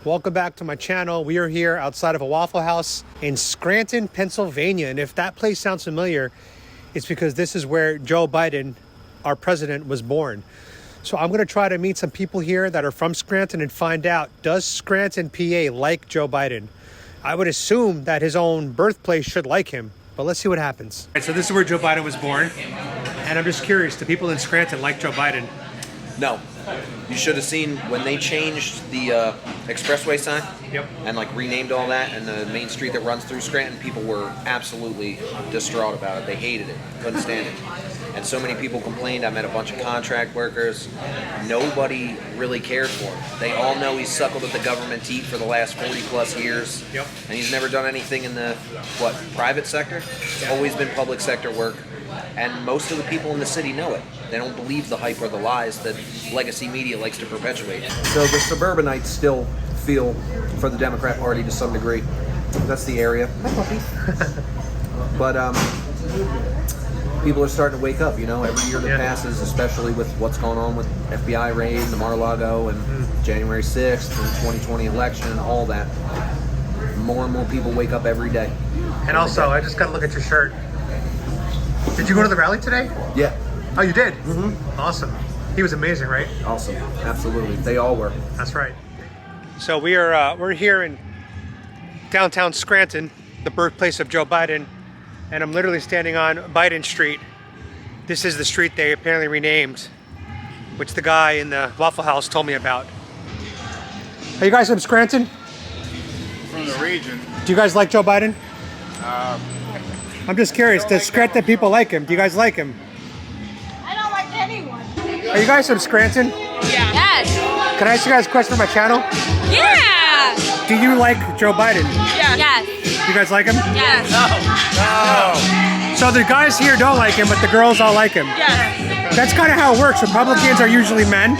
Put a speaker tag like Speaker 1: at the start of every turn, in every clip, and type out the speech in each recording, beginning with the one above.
Speaker 1: Welcome back to my channel. We are here outside of a Waffle House in Scranton, Pennsylvania. And if that place sounds familiar, it's because this is where Joe Biden, our president, was born. So I'm going to try to meet some people here that are from Scranton and find out, does Scranton, PA like Joe Biden? I would assume that his own birthplace should like him, but let's see what happens. All right, so this is where Joe Biden was born. And I'm just curious, do people in Scranton like Joe Biden?
Speaker 2: No. You should have seen when they changed the expressway sign and like renamed all that, and the main street that runs through Scranton, people were absolutely distraught about it. They hated it, couldn't stand it. And so many people complained. I met a bunch of contract workers. Nobody really cared for him. They all know he's suckled at the government teat for the last 40 plus years. And he's never done anything in the, private sector? It's always been public sector work. And most of the people in the city know it. They don't believe the hype or the lies that legacy media likes to perpetuate. So the suburbanites still feel for the Democrat Party to some degree. That's the area. But people are starting to wake up, you know, every year that passes, especially with what's going on with FBI raid, the Mar-a-Lago, and January 6th, and 2020 election, and all that. More and more people wake up every day.
Speaker 1: And also, I just got to look at your shirt. Did you go to the rally today?
Speaker 2: Yeah.
Speaker 1: Oh, you did? Mm-hmm. Awesome. He was amazing, right?
Speaker 2: Awesome. Absolutely. They all were.
Speaker 1: That's right. So we're here in downtown Scranton, the birthplace of Joe Biden, and I'm literally standing on Biden Street. This is the street they apparently renamed, which the guy in the Waffle House told me about. Are you guys from Scranton?
Speaker 3: From the region.
Speaker 1: Do you guys like Joe Biden? I'm just curious, does Scranton people like him? Do you guys like him?
Speaker 4: I don't like anyone.
Speaker 1: Are you guys from Scranton?
Speaker 4: Yeah. Yes.
Speaker 1: Can I ask you guys a question for my channel?
Speaker 4: Yeah.
Speaker 1: Do you like Joe Biden?
Speaker 4: Yeah. Yes.
Speaker 1: You guys like him?
Speaker 4: Yes.
Speaker 1: No. So the guys here don't like him, but the girls all like him.
Speaker 4: Yes.
Speaker 1: That's kind of how it works. Republicans are usually men,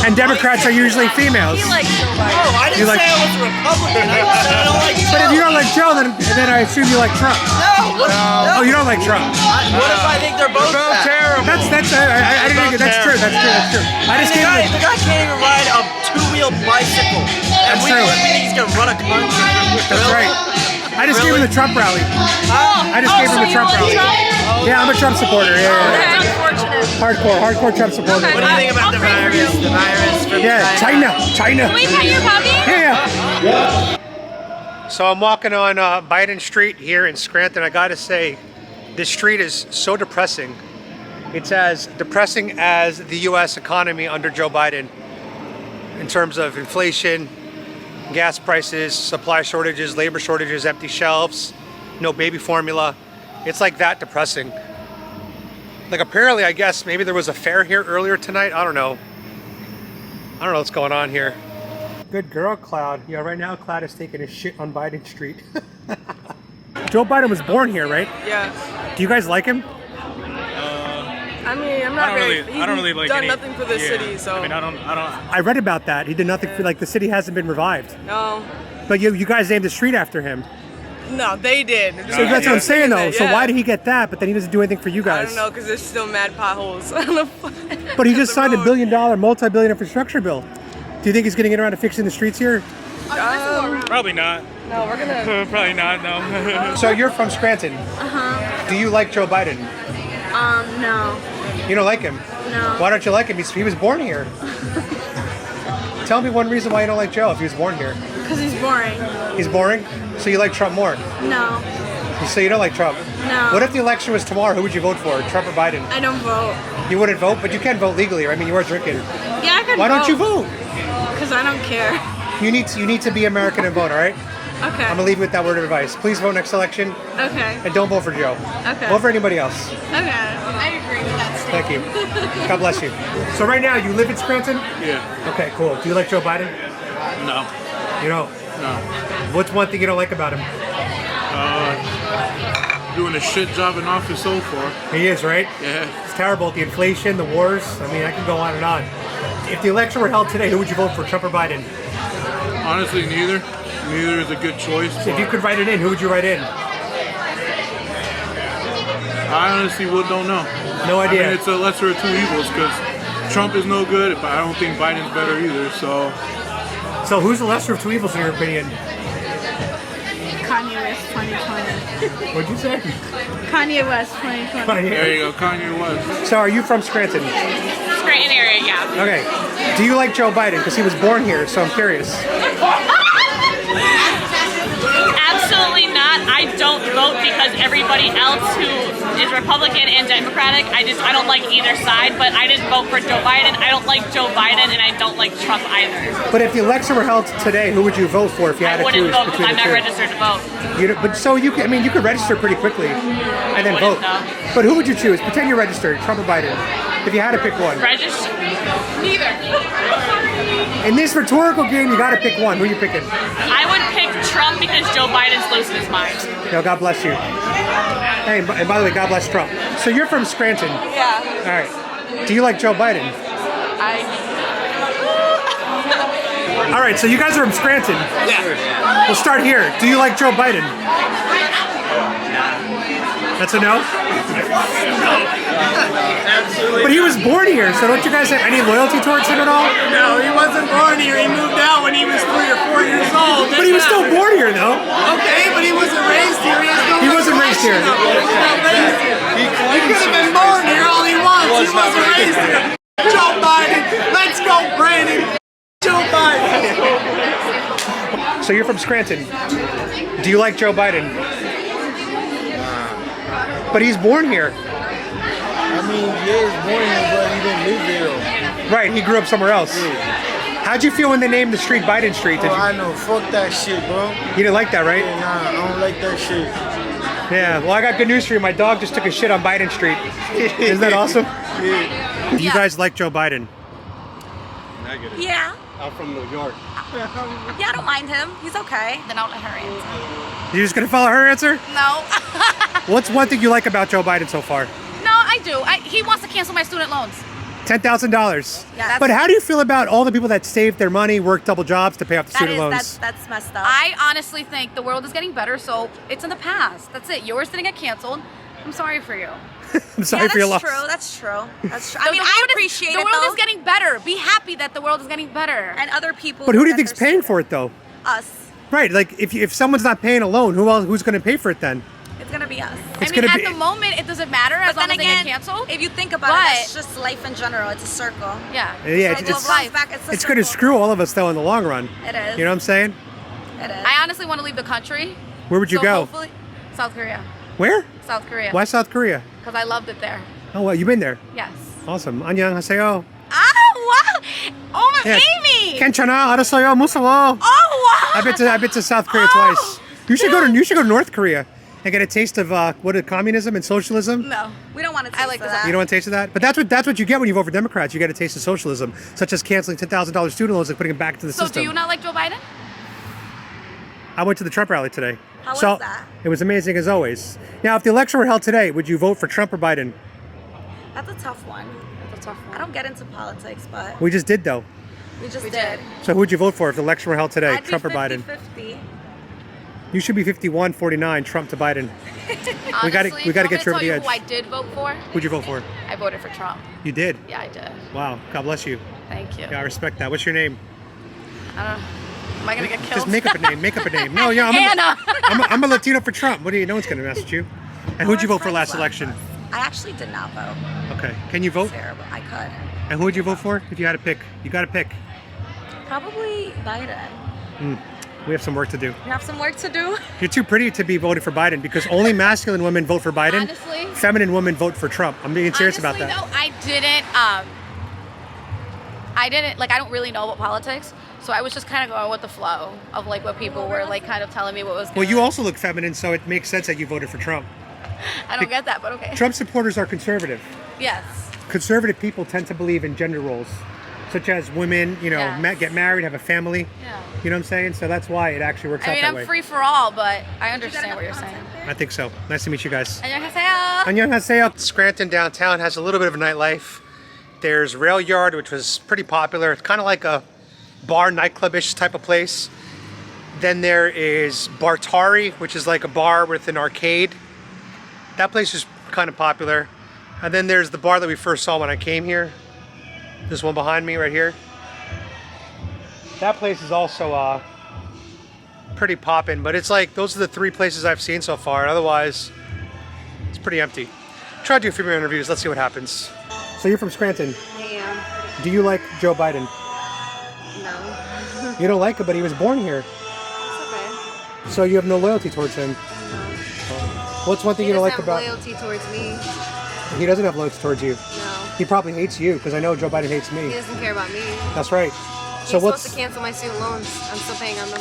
Speaker 1: and Democrats are usually females.
Speaker 4: He likes Joe Biden.
Speaker 5: Oh, I didn't say I was a Republican. I said I don't like Joe.
Speaker 1: But if you don't like Joe, then I assume you like Trump.
Speaker 5: No.
Speaker 1: Oh, you don't like Trump.
Speaker 5: What if I think they're both
Speaker 3: Terrible.
Speaker 1: That's true. I just
Speaker 5: the
Speaker 1: came.
Speaker 5: guy can't even ride a two-wheel bicycle. And
Speaker 1: That's
Speaker 5: we
Speaker 1: true.
Speaker 5: think he's gonna run a country.
Speaker 1: That's right. I just came in the Trump rally. I just came from the Trump rally. Yeah, I'm a Trump supporter. Yeah.
Speaker 4: That's unfortunate.
Speaker 1: Hardcore Trump supporter.
Speaker 5: What do you think about the virus? The virus from
Speaker 1: China.
Speaker 4: Can we pet your puppy?
Speaker 1: Yeah. So I'm walking on Biden Street here in Scranton. I gotta say, this street is so depressing. It's as depressing as the U.S. economy under Joe Biden in terms of inflation, gas prices, supply shortages, labor shortages, empty shelves, no baby formula. It's like that depressing. Like apparently, I guess maybe there was a fair here earlier tonight. I don't know what's going on here. Good girl, Cloud. Yeah, right now Cloud is taking a shit on Biden Street. Joe Biden was born here, right?
Speaker 6: Yeah.
Speaker 1: Do you guys like him?
Speaker 6: I mean, I'm not
Speaker 3: I don't really like
Speaker 6: done
Speaker 3: any,
Speaker 6: nothing for the city, so.
Speaker 3: I mean, I don't.
Speaker 1: I read about that. He did nothing for, like, the city hasn't been revived.
Speaker 6: No.
Speaker 1: But you guys named the street after him.
Speaker 6: No, they did.
Speaker 1: So that's what I'm saying, though. So why did he get that, but then he doesn't do anything for you
Speaker 6: I
Speaker 1: guys?
Speaker 6: don't know, because there's still mad potholes on the
Speaker 1: But he just signed $1 billion, multi-billion infrastructure bill. Do you think he's going to get around to fixing the streets here?
Speaker 3: Probably not.
Speaker 6: No, we're gonna.
Speaker 3: Probably not. No.
Speaker 1: So you're from Scranton. Do you like Joe Biden?
Speaker 4: No.
Speaker 1: You don't like him?
Speaker 4: No.
Speaker 1: Why don't you like him? He was born here. Tell me one reason why you don't like Joe if he was born here.
Speaker 4: Because he's boring.
Speaker 1: He's boring? So you like Trump more?
Speaker 4: No.
Speaker 1: So you don't like Trump?
Speaker 4: No.
Speaker 1: What if the election was tomorrow? Who would you vote for, Trump or Biden?
Speaker 4: I don't vote.
Speaker 1: You wouldn't vote, but you can vote legally. I mean, you are drinking.
Speaker 4: Yeah, I could
Speaker 1: Why
Speaker 4: vote.
Speaker 1: don't you vote?
Speaker 4: Because I don't care.
Speaker 1: You need to be American and vote, all right?
Speaker 4: Okay.
Speaker 1: I'm going to leave you with that word of advice. Please vote next election,
Speaker 4: Okay.
Speaker 1: and don't vote for Joe.
Speaker 4: Okay.
Speaker 1: Vote for anybody else.
Speaker 4: Okay. I agree with that
Speaker 1: Thank you. God bless you. So right now, you live in Scranton?
Speaker 3: Yeah.
Speaker 1: Okay, cool. Do you like Joe Biden?
Speaker 3: No.
Speaker 1: You don't?
Speaker 3: No.
Speaker 1: What's one thing you don't like about him?
Speaker 3: Doing a shit job in office so far.
Speaker 1: He is, right?
Speaker 3: Yeah.
Speaker 1: It's terrible. The inflation, the wars. I mean, I can go on and on. If the election were held today, who would you vote for, Trump or Biden?
Speaker 3: Honestly, neither. Neither is a good choice.
Speaker 1: If you could write it in, who would you write in?
Speaker 3: I honestly don't know.
Speaker 1: No idea.
Speaker 3: I mean, it's a lesser of two evils because Trump is no good, but I don't think Biden's better either. So
Speaker 1: So who's the lesser of two evils in your opinion?
Speaker 4: Kanye West 2020.
Speaker 1: What'd you say?
Speaker 4: Kanye West 2020.
Speaker 3: There you go, Kanye West.
Speaker 1: So are you from Scranton?
Speaker 7: Scranton area, yeah.
Speaker 1: Okay. Do you like Joe Biden? Because he was born here, so I'm curious.
Speaker 7: Absolutely not. I don't vote because everybody else who is Republican and Democratic, I don't like either side, but I didn't vote for Joe Biden. I don't like Joe Biden, and I don't like Trump either.
Speaker 1: But if the election were held today, who would you vote for if you had
Speaker 7: I
Speaker 1: to
Speaker 7: wouldn't
Speaker 1: choose
Speaker 7: vote because
Speaker 1: between
Speaker 7: I'm
Speaker 1: the
Speaker 7: not
Speaker 1: two?
Speaker 7: registered to vote.
Speaker 1: But so you can, I mean, you could register pretty quickly and then vote.
Speaker 7: wouldn't, though.
Speaker 1: But who would you choose? Pretend you're registered, Trump or Biden. If you had to pick one.
Speaker 7: Register? Neither.
Speaker 1: In this rhetorical game, you got to pick one. Who are you picking?
Speaker 7: I would pick Trump because Joe Biden's losing his mind.
Speaker 1: No, God bless you. Hey, and by the way, God bless Trump. So you're from Scranton.
Speaker 6: Yeah.
Speaker 1: All right. Do you like Joe Biden? All right, so you guys are from Scranton. Yeah. We'll start here. Do you like Joe Biden? That's a no?
Speaker 5: Absolutely.
Speaker 1: But he was born here, so don't you guys have any loyalty towards him at all?
Speaker 5: No, he wasn't born here. He moved out when he was 3 or 4 years old.
Speaker 1: But he was still born here, though.
Speaker 5: Okay, but he wasn't raised here.
Speaker 1: He wasn't raised here.
Speaker 5: He could have been born here all he wants. He wasn't raised here. Joe Biden. Let's go, Brandon. Joe Biden.
Speaker 1: So you're from Scranton. Do you like Joe Biden? But he's born here.
Speaker 8: I mean, yeah, he's born here, but he didn't live there.
Speaker 1: Right, he grew up somewhere else. How'd you feel when they named the street Biden Street?
Speaker 8: Oh, I know. Fuck that shit, bro.
Speaker 1: You didn't like that, right?
Speaker 8: Yeah, nah, I don't like that shit.
Speaker 1: Yeah, well, I got good news for you. My dog just took a shit on Biden Street. Isn't that awesome?
Speaker 8: Yeah.
Speaker 1: Do you guys like Joe Biden?
Speaker 9: Yeah.
Speaker 1: I'm from New York.
Speaker 9: Yeah, I don't mind him. He's okay. Then I'll let her answer.
Speaker 1: You just gonna follow her answer?
Speaker 9: No.
Speaker 1: What's one thing you like about Joe Biden so far?
Speaker 9: No, I do. He wants to cancel my student loans.
Speaker 1: $10,000.
Speaker 9: Yeah.
Speaker 1: But how do you feel about all the people that saved their money, worked double jobs to pay off the student loans?
Speaker 9: That's messed up. I honestly think the world is getting better, so it's in the past. That's it. Yours didn't get canceled. I'm sorry for you.
Speaker 1: I'm sorry for your loss.
Speaker 9: That's true. That's true. I mean, I appreciate it. The world is getting better. Be happy that the world is getting better. And other people.
Speaker 1: But who do you think's paying for it, though?
Speaker 9: Us.
Speaker 1: Right, like if someone's not paying a loan, who's going to pay for it then?
Speaker 9: It's gonna be us.
Speaker 1: It's
Speaker 9: I mean,
Speaker 1: gonna
Speaker 9: at
Speaker 1: be-
Speaker 9: the moment, it doesn't matter as long as they get canceled. If you think about it, it's just life in general. It's a circle. Yeah.
Speaker 1: Yeah,
Speaker 9: it's life.
Speaker 1: It's going to screw all of us though in the long run.
Speaker 9: It is.
Speaker 1: You know what I'm saying?
Speaker 9: It is. I honestly want to leave the country.
Speaker 1: Where would you go?
Speaker 9: Hopefully, South Korea.
Speaker 1: Where?
Speaker 9: South Korea.
Speaker 1: Why South Korea?
Speaker 9: Because I loved it there.
Speaker 1: Oh, well, you've been there.
Speaker 9: Yes.
Speaker 1: Awesome. 안녕하세요.
Speaker 9: Oh wow! Oh my
Speaker 1: Yeah.
Speaker 9: Amy!
Speaker 1: 괜찮아. 알았어요. 무서워.
Speaker 9: Oh wow!
Speaker 1: I've been to South Korea twice. You should go to North Korea and get a taste of what is communism and socialism.
Speaker 9: No, we don't want to taste that.
Speaker 1: You don't want to taste of that? But that's what you get when you vote for Democrats. You get a taste of socialism, such as canceling $10,000 student loans and putting them back into the
Speaker 9: So
Speaker 1: system.
Speaker 9: do you not like Joe Biden?
Speaker 1: I went to the Trump rally today.
Speaker 9: How was that?
Speaker 1: It was amazing as always. Now, if the election were held today, would you vote for Trump or Biden?
Speaker 9: That's a tough one. I don't get into politics, but
Speaker 1: We just did though.
Speaker 9: we just did.
Speaker 1: So who'd you vote for if the election were held today,
Speaker 9: I'd
Speaker 1: Trump
Speaker 9: be
Speaker 1: or Biden?
Speaker 9: 50-50.
Speaker 1: You should be 51-49, Trump to Biden.
Speaker 9: Honestly,
Speaker 1: we got to get you over the
Speaker 9: tell you
Speaker 1: edge.
Speaker 9: who I did vote for?
Speaker 1: Who'd you vote for?
Speaker 9: I voted for Trump.
Speaker 1: You did?
Speaker 9: Yeah, I did.
Speaker 1: Wow. God bless you.
Speaker 9: Thank you.
Speaker 1: Yeah, I respect that. What's your name?
Speaker 9: I don't know. Am I gonna get killed?
Speaker 1: Just make up a name. Make up a name. No, yeah,
Speaker 9: Anna.
Speaker 1: I'm a Latino for Trump. What do you? No one's gonna mess with you. And who'd you vote for last election?
Speaker 9: I actually did not vote.
Speaker 1: Okay. Can you vote?
Speaker 9: Terrible. I could.
Speaker 1: And who would you vote for if you had to pick? You got to pick.
Speaker 9: Probably Biden.
Speaker 1: We have some work to do.
Speaker 9: We have some work to do.
Speaker 1: You're too pretty to be voted for Biden because only masculine women vote for Biden.
Speaker 9: Honestly.
Speaker 1: Feminine women vote for Trump. I'm being serious about that.
Speaker 9: No, I didn't. Like, I don't really know about politics, so I was just kind of going with the flow of like what people were like kind of telling me what was.
Speaker 1: Well, you also look feminine, so it makes sense that you voted for Trump.
Speaker 9: I don't get that, but okay.
Speaker 1: Trump supporters are conservative.
Speaker 9: Yes.
Speaker 1: Conservative people tend to believe in gender roles, such as women,
Speaker 9: Yes.
Speaker 1: get married, have a family.
Speaker 9: Yeah.
Speaker 1: You know what I'm saying? So that's why it actually works
Speaker 9: I
Speaker 1: out
Speaker 9: mean,
Speaker 1: that
Speaker 9: I'm
Speaker 1: way.
Speaker 9: free for all, but I understand what you're saying.
Speaker 1: I think so. Nice to meet you guys.
Speaker 9: 안녕하세요.
Speaker 1: 안녕하세요. Scranton downtown has a little bit of a nightlife. There's Rail Yard, which was pretty popular. It's kind of like a bar, nightclub-ish type of place. Then there is Bartari, which is like a bar with an arcade. That place is kind of popular. And then there's the bar that we first saw when I came here. This one behind me right here. That place is also pretty poppin', but it's like those are the 3 places I've seen so far. Otherwise, it's pretty empty. Try to do a few more interviews. Let's see what happens. So you're from Scranton.
Speaker 10: I am.
Speaker 1: Do you like Joe Biden?
Speaker 10: No.
Speaker 1: You don't like him, but he was born here.
Speaker 10: It's okay.
Speaker 1: So you have no loyalty towards him.
Speaker 10: No.
Speaker 1: What's one thing you don't like about?
Speaker 10: He doesn't have loyalty towards me.
Speaker 1: He doesn't have loyalty towards you.
Speaker 10: No.
Speaker 1: He probably hates you because I know Joe Biden hates
Speaker 10: He
Speaker 1: me.
Speaker 10: doesn't care about me.
Speaker 1: That's right. So
Speaker 10: He's
Speaker 1: what's?
Speaker 10: supposed to cancel my student loans. I'm still paying on them.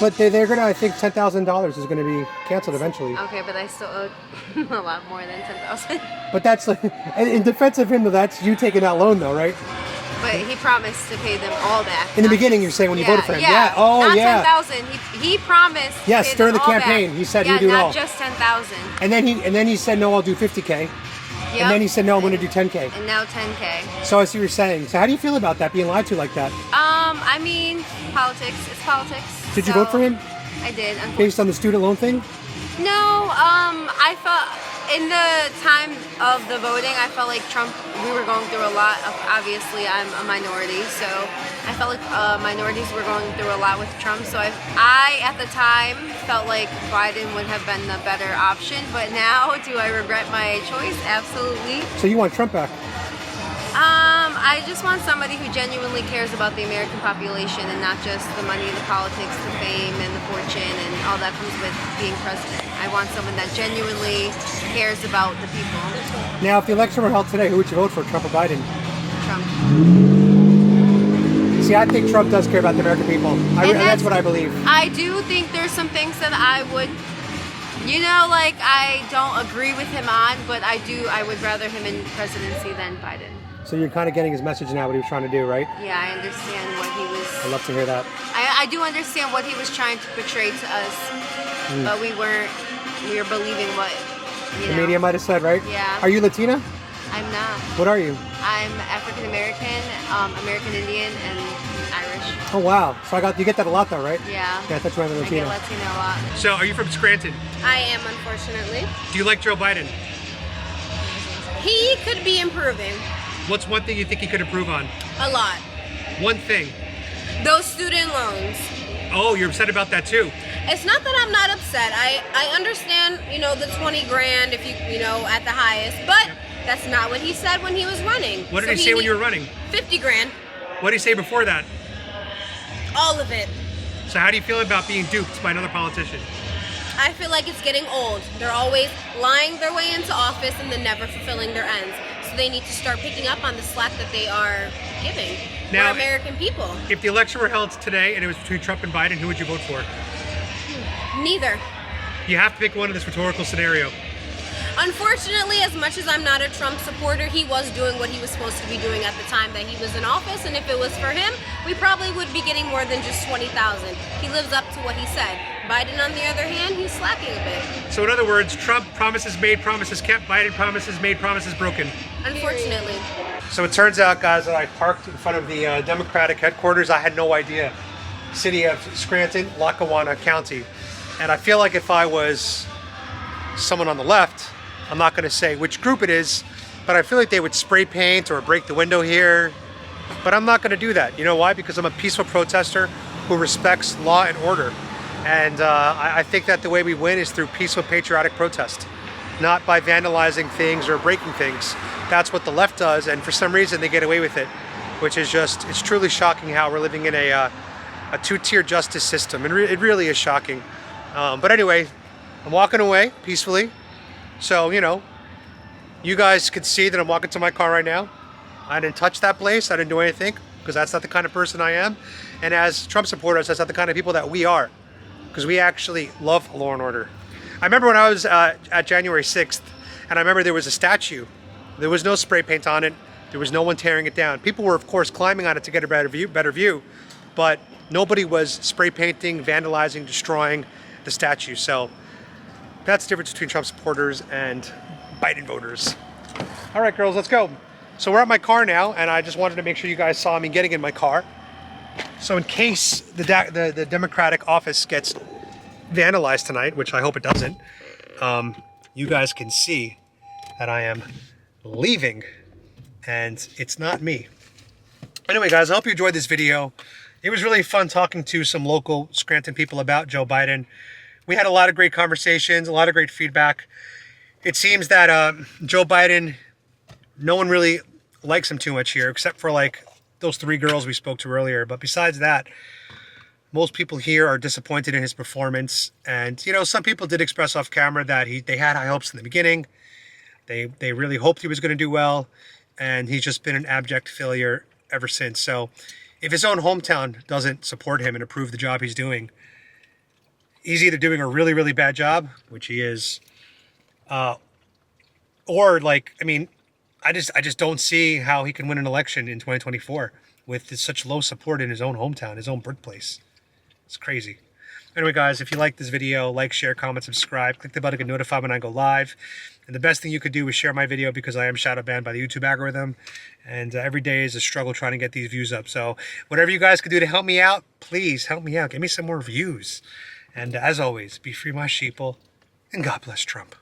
Speaker 1: But they're gonna. I think $10,000 is gonna be canceled eventually.
Speaker 10: Okay, but I still owe a lot more than 10,000.
Speaker 1: But that's like, in defense of him, though, that's you taking that loan, though, right?
Speaker 10: But he promised to pay them all back.
Speaker 1: In the beginning, you're saying when you voted for him.
Speaker 10: Yeah.
Speaker 1: Oh,
Speaker 10: not
Speaker 1: yeah.
Speaker 10: 10,000. He promised. To
Speaker 1: Yes,
Speaker 10: pay
Speaker 1: during
Speaker 10: them
Speaker 1: the
Speaker 10: all
Speaker 1: campaign,
Speaker 10: back.
Speaker 1: he said
Speaker 10: yeah,
Speaker 1: he'd do it all.
Speaker 10: not just 10,000.
Speaker 1: And then he said no, I'll do 50K.
Speaker 10: Yep.
Speaker 1: And then he said no, I'm going to do 10K.
Speaker 10: And now 10K.
Speaker 1: So I see what you're saying. So how do you feel about that, being lied to like that?
Speaker 10: I mean, politics. It's politics.
Speaker 1: Did you vote for him?
Speaker 10: I did.
Speaker 1: Based on the student loan thing?
Speaker 10: No, I felt in the time of the voting, I felt like Trump, we were going through a lot of, obviously I'm a minority, so I felt like minorities were going through a lot with Trump, so I at the time felt like Biden would have been the better option, but now, do I regret my choice? Absolutely.
Speaker 1: So you want Trump back?
Speaker 10: I just want somebody who genuinely cares about the American population and not just the money, the politics, the fame, and the fortune, and all that comes with being president. I want someone that genuinely cares about the people.
Speaker 1: Now, if the election were held today, who would you vote for, Trump or Biden?
Speaker 10: Trump.
Speaker 1: See, I think Trump does care about the American people. That's what I believe.
Speaker 10: I do think there's some things that I would, like I don't agree with him on, but I would rather him in presidency than Biden.
Speaker 1: So you're kind of getting his message now, what he was trying to do, right?
Speaker 10: Yeah, I understand what he was.
Speaker 1: I'd love to hear that.
Speaker 10: I do understand what he was trying to portray to us, but we were believing what,
Speaker 1: The media might have said, right?
Speaker 10: Yeah.
Speaker 1: Are you Latina?
Speaker 10: I'm not.
Speaker 1: What are you?
Speaker 10: I'm African American, American Indian, and Irish.
Speaker 1: Oh, wow. So you get that a lot, though, right?
Speaker 10: Yeah.
Speaker 1: Yeah, that's why I'm
Speaker 10: I
Speaker 1: Latina.
Speaker 10: get Latino a lot.
Speaker 1: So, are you from Scranton?
Speaker 11: I am, unfortunately.
Speaker 1: Do you like Joe Biden?
Speaker 11: He could be improving.
Speaker 1: What's one thing you think he could improve on?
Speaker 11: A lot.
Speaker 1: One thing.
Speaker 11: Those student loans.
Speaker 1: Oh, you're upset about that too?
Speaker 11: It's not that I'm not upset. I understand, the 20 grand if you at the highest, but that's not what he said when he was running.
Speaker 1: What did he say when you were running?
Speaker 11: 50 grand.
Speaker 1: What did he say before that?
Speaker 11: All of it.
Speaker 1: So how do you feel about being duped by another politician?
Speaker 11: I feel like it's getting old. They're always lying their way into office and then never fulfilling their ends. So they need to start picking up on the slack that they are giving.
Speaker 1: Now,
Speaker 11: We're American people.
Speaker 1: If the election were held today and it was between Trump and Biden, who would you vote for?
Speaker 11: Neither.
Speaker 1: You have to pick one in this rhetorical scenario.
Speaker 11: Unfortunately, as much as I'm not a Trump supporter, he was doing what he was supposed to be doing at the time that he was in office, and if it was for him, we probably would be getting more than just 20,000. He lives up to what he said. Biden, on the other hand, he's slacking a bit.
Speaker 1: So in other words, Trump promises made, promises kept, Biden promises made, promises broken.
Speaker 11: Unfortunately.
Speaker 1: So it turns out, guys, that I parked in front of the Democratic headquarters. I had no idea. City of Scranton, Lackawanna County. And I feel like if I was someone on the left, I'm not going to say which group it is, but I feel like they would spray paint or break the window here. But I'm not going to do that. You know why? Because I'm a peaceful protester who respects law and order. And I think that the way we win is through peaceful, patriotic protest, not by vandalizing things or breaking things. That's what the left does, and for some reason they get away with it, which is just, it's truly shocking how we're living in a two-tier justice system. And it really is shocking. But anyway, I'm walking away peacefully. So, you guys can see that I'm walking to my car right now. I didn't touch that place. I didn't do anything because that's not the kind of person I am. And as Trump supporters, that's not the kind of people that we are, because we actually love law and order. I remember when I was at January 6th, and I remember there was a statue. There was no spray paint on it. There was no one tearing it down. People were, of course, climbing on it to get a better view, but nobody was spray painting, vandalizing, destroying the statue. So that's the difference between Trump supporters and Biden voters. All right, girls, let's go. So we're at my car now, and I just wanted to make sure you guys saw me getting in my car. So in case the Democratic office gets vandalized tonight, which I hope it doesn't, you guys can see that I am leaving, and it's not me. Anyway, guys, I hope you enjoyed this video. It was really fun talking to some local Scranton people about Joe Biden. We had a lot of great conversations, a lot of great feedback. It seems that Joe Biden, no one really likes him too much here, except for like those 3 girls we spoke to earlier. But besides that, most people here are disappointed in his performance. And, you know, some people did express off camera that they had high hopes in the beginning. They really hoped he was going to do well. And he's just been an abject failure ever since. So if his own hometown doesn't support him and approve the job he's doing, he's either doing a really, really bad job, which he is, or like, I mean, I just don't see how he can win an election in 2024 with such low support in his own hometown, his own birthplace. It's crazy. Anyway, guys, if you like this video, like, share, comment, subscribe. Click the bell to get notified when I go live. And the best thing you could do is share my video because I am shadow banned by the YouTube algorithm. And every day is a struggle trying to get these views up. So whatever you guys could do to help me out, please help me out. Give me some more views. And as always, be free, my sheeple, and God bless Trump.